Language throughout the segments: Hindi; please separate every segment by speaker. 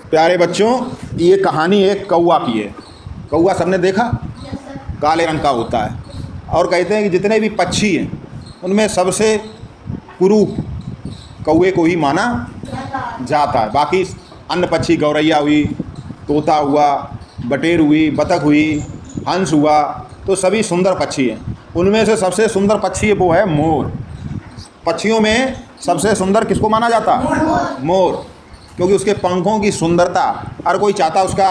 Speaker 1: प्यारे बच्चों, ये कहानी एक कौवा की है। कौवा सबने देखा, काले रंग का होता है और कहते हैं कि जितने भी पक्षी हैं उनमें सबसे कुरूप कौवे को ही माना जाता है। बाकी अन्य पक्षी, गौरैया हुई, तोता हुआ, बटेर हुई, बतख हुई, हंस हुआ, तो सभी सुंदर पक्षी हैं। उनमें से सबसे सुंदर पक्षी वो है मोर। पक्षियों में सबसे सुंदर किसको माना जाता है? मोर, क्योंकि उसके पंखों की सुंदरता हर कोई चाहता, उसका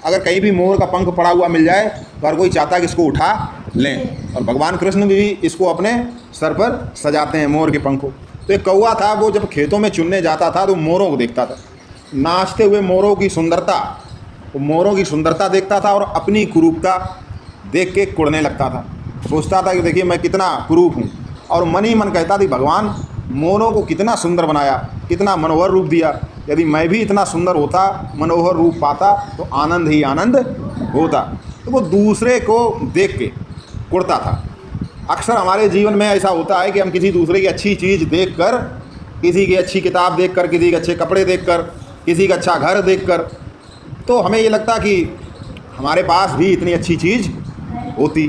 Speaker 1: अगर कहीं भी मोर का पंख पड़ा हुआ मिल जाए तो हर कोई चाहता कि इसको उठा लें। और भगवान कृष्ण भी इसको अपने सर पर सजाते हैं, मोर के पंख को। तो एक कौवा था, वो जब खेतों में चुनने जाता था तो मोरों को देखता था, नाचते हुए मोरों की सुंदरता, वो मोरों की सुंदरता देखता था और अपनी कुरूपता देख के कुड़ने लगता था। सोचता था कि देखिए मैं कितना कुरूप हूँ, और मन ही मन कहता था भगवान मोरों को कितना सुंदर बनाया, कितना मनोहर रूप दिया। यदि मैं भी इतना सुंदर होता, मनोहर रूप पाता तो आनंद ही आनंद होता। तो वो दूसरे को देख के कुड़ता था। अक्सर हमारे जीवन में ऐसा होता है कि हम किसी दूसरे की अच्छी चीज़ देखकर, किसी की अच्छी किताब देखकर, किसी के अच्छे कपड़े देखकर, किसी का अच्छा घर देखकर, तो हमें ये लगता कि हमारे पास भी इतनी अच्छी चीज़ होती।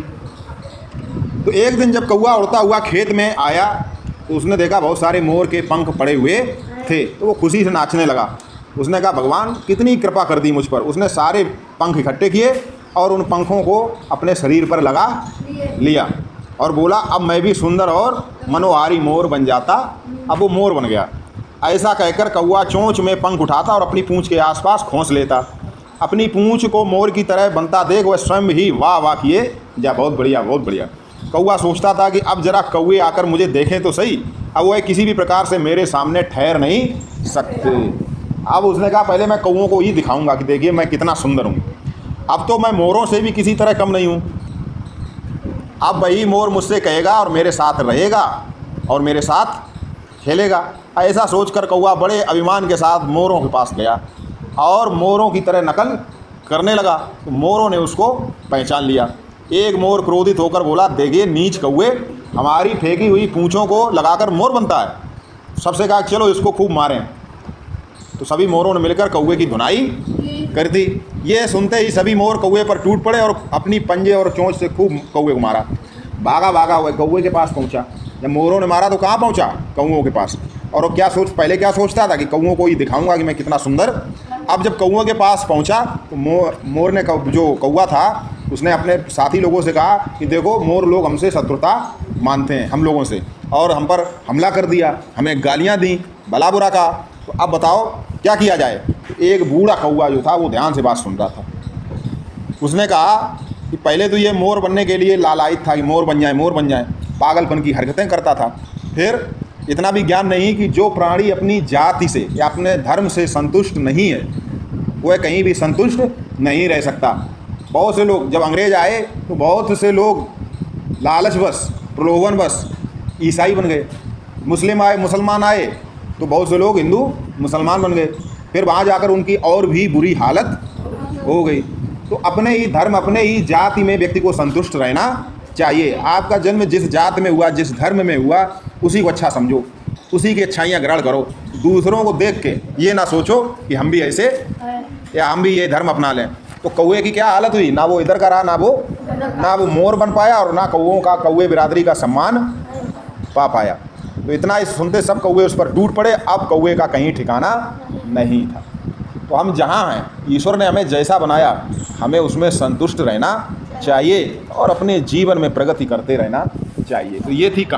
Speaker 1: तो एक दिन जब कौवा उड़ता हुआ खेत में आया तो उसने देखा बहुत सारे मोर के पंख पड़े हुए थे, तो वो खुशी से नाचने लगा। उसने कहा भगवान कितनी कृपा कर दी मुझ पर। उसने सारे पंख इकट्ठे किए और उन पंखों को अपने शरीर पर लगा लिया और बोला अब मैं भी सुंदर और मनोहारी मोर बन जाता। अब वो मोर बन गया। ऐसा कहकर कौवा चोंच में पंख उठाता और अपनी पूंछ के आसपास खोंस लेता। अपनी पूंछ को मोर की तरह बनता देख वह स्वयं ही वाह वाह किए जा, बहुत बढ़िया बहुत बढ़िया। कौवा सोचता था कि अब जरा कौवे आकर मुझे देखें तो सही, अब वह किसी भी प्रकार से मेरे सामने ठहर नहीं सकते। अब उसने कहा पहले मैं कौवों को ही दिखाऊंगा कि देखिए मैं कितना सुंदर हूँ। अब तो मैं मोरों से भी किसी तरह कम नहीं हूँ। अब वही मोर मुझसे कहेगा और मेरे साथ रहेगा और मेरे साथ खेलेगा। ऐसा सोचकर कौवा बड़े अभिमान के साथ मोरों के पास गया और मोरों की तरह नकल करने लगा। तो मोरों ने उसको पहचान लिया। एक मोर क्रोधित होकर बोला देखिए नीच कौवे, हमारी फेंकी हुई पूंछों को लगाकर मोर बनता है। सबसे कहा चलो इसको खूब मारें। तो सभी मोरों ने मिलकर कौवे की धुनाई कर दी। ये सुनते ही सभी मोर कौवे पर टूट पड़े और अपनी पंजे और चोंच से खूब कौवे को मारा। भागा भागा हुआ कौवे के पास पहुंचा। जब मोरों ने मारा तो कहाँ पहुंचा? कौवों के पास। और वो पहले क्या सोचता था कि कौवों को ही दिखाऊंगा कि मैं कितना सुंदर। अब जब कौवों के पास पहुंचा तो मोर ने, जो कौवा था, उसने अपने साथी लोगों से कहा कि देखो मोर लोग हमसे शत्रुता मानते हैं, हम लोगों से, और हम पर हमला कर दिया, हमें गालियां दी, भला बुरा कहा। तो अब बताओ क्या किया जाए? तो एक बूढ़ा कौवा जो था वो ध्यान से बात सुन रहा था। उसने कहा कि पहले तो ये मोर बनने के लिए लालायित था कि मोर बन जाए, मोर बन जाए, पागलपन की हरकतें करता था। फिर इतना भी ज्ञान नहीं कि जो प्राणी अपनी जाति से या अपने धर्म से संतुष्ट नहीं है वह कहीं भी संतुष्ट नहीं रह सकता। बहुत से लोग, जब अंग्रेज आए तो बहुत से लोग लालचवश, प्रलोभनवश ईसाई बन गए। मुसलमान आए तो बहुत से लोग हिंदू मुसलमान बन गए। फिर वहाँ जाकर उनकी और भी बुरी हालत हो गई। तो अपने ही धर्म, अपने ही जाति में व्यक्ति को संतुष्ट रहना चाहिए। आपका जन्म जिस जात में हुआ, जिस धर्म में हुआ, उसी को अच्छा समझो, उसी की अच्छाइयाँ ग्रहण करो। दूसरों को देख के ये ना सोचो कि हम भी ऐसे या हम भी ये धर्म अपना लें। तो कौवे की क्या हालत हुई? ना वो इधर का रहा, ना वो मोर बन पाया, और ना कौवे बिरादरी का सम्मान पा पाया। तो इतना ही सुनते सब कौवे उस पर टूट पड़े। अब कौवे का कहीं ठिकाना नहीं था। तो हम जहाँ हैं, ईश्वर ने हमें जैसा बनाया, हमें उसमें संतुष्ट रहना चाहिए और अपने जीवन में प्रगति करते रहना चाहिए। तो ये थी कहानी।